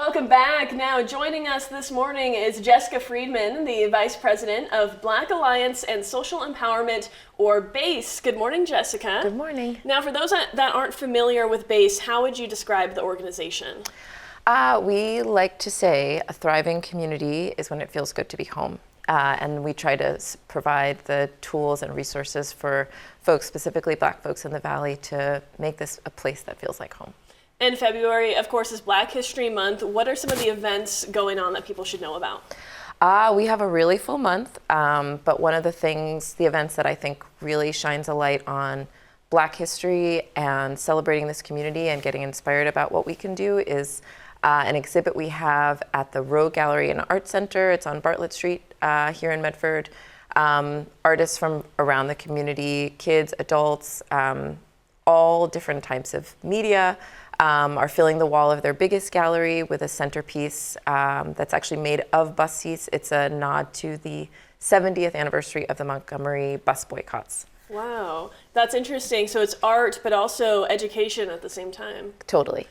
Welcome back. Now joining us this morning is Jessica Friedman, the Vice President of Black Alliance and Social Empowerment, or BASE. Good morning, Jessica. Good morning. Now for those that aren't familiar with BASE, how would you describe the organization? We like to say a thriving community is when it feels good to be home. And we try to provide the tools and resources for folks, specifically Black folks in the Valley, to make this a place that feels like home. And February, of course, is Black History Month. What are some of the events going on that people should know about? We have a really full month, but one of the events that I think really shines a light on Black history and celebrating this community and getting inspired about what we can do is an exhibit we have at the Rowe Gallery and Art Center. It's on Bartlett Street here in Medford. Artists from around the community, kids, adults, all different types of media, are filling the wall of their biggest gallery with a centerpiece that's actually made of bus seats. It's a nod to the 70th anniversary of the Montgomery bus boycotts. Wow, that's interesting. So it's art, but also education at the same time. Totally.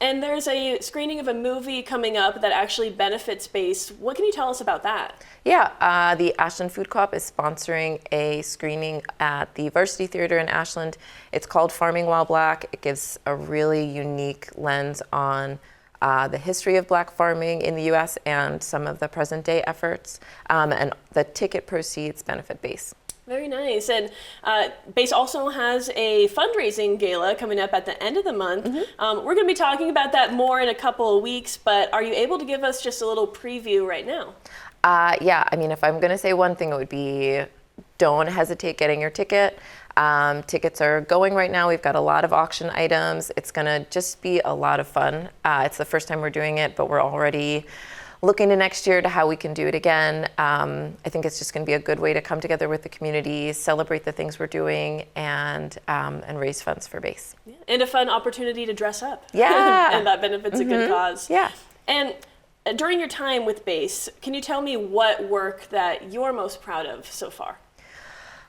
And there's a screening of a movie coming up that actually benefits BASE. What can you tell us about that? Yeah, the Ashland Food Co-op is sponsoring a screening at the Varsity Theater in Ashland. It's called Farming While Black. It gives a really unique lens on the history of Black farming in the U.S. and some of the present day efforts. And the ticket proceeds benefit BASE. Very nice. And BASE also has a fundraising gala coming up at the end of the month. Mm-hmm. We're going to be talking about that more in a couple of weeks, but are you able to give us just a little preview right now? Yeah, I mean, if I'm going to say one thing, it would be don't hesitate getting your ticket. Tickets are going right now. We've got a lot of auction items. It's going to just be a lot of fun. It's the first time we're doing it, but we're already looking to next year to how we can do it again. I think it's just going to be a good way to come together with the community, celebrate the things we're doing, and raise funds for BASE. Yeah. And a fun opportunity to dress up. Yeah. And that benefits Mm-hmm. a good cause. Yeah. And during your time with BASE, can you tell me what work that you're most proud of so far?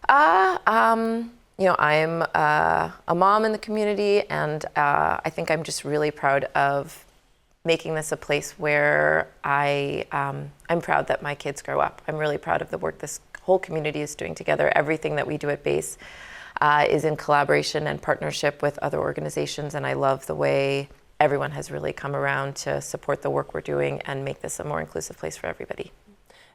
I'm a mom in the community, and I think I'm just really proud of making this a place where I'm proud that my kids grow up. I'm really proud of the work this whole community is doing together. Everything that we do at BASE is in collaboration and partnership with other organizations, and I love the way everyone has really come around to support the work we're doing and make this a more inclusive place for everybody.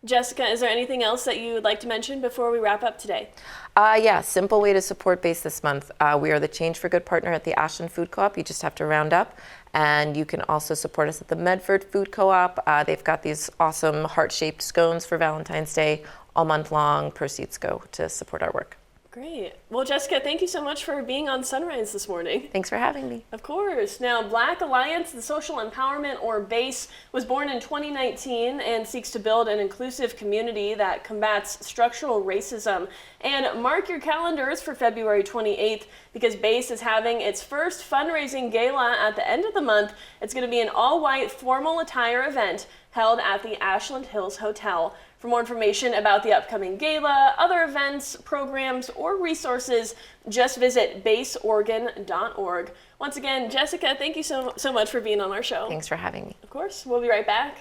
Jessica, is there anything else that you would like to mention before we wrap up today? Yeah, simple way to support BASE this month. We are the Change for Good partner at the Ashland Food Co-op. You just have to round up. And you can also support us at the Medford Food Co-op. They've got these awesome heart-shaped scones for Valentine's Day. All month long, proceeds go to support our work. Great. Well, Jessica, thank you so much for being on Sunrise this morning. Thanks for having me. Of course. Now, Black Alliance, the Social Empowerment, or BASE, was born in 2019 and seeks to build an inclusive community that combats structural racism. And mark your calendars for February 28th because BASE is having its first fundraising gala at the end of the month. It's going to be an all-white formal attire event held at the Ashland Hills Hotel. For more information about the upcoming gala, other events, programs, or resources, just visit baseoregon.org. Once again, Jessica, thank you so much for being on our show. Thanks for having me. Of course. We'll be right back.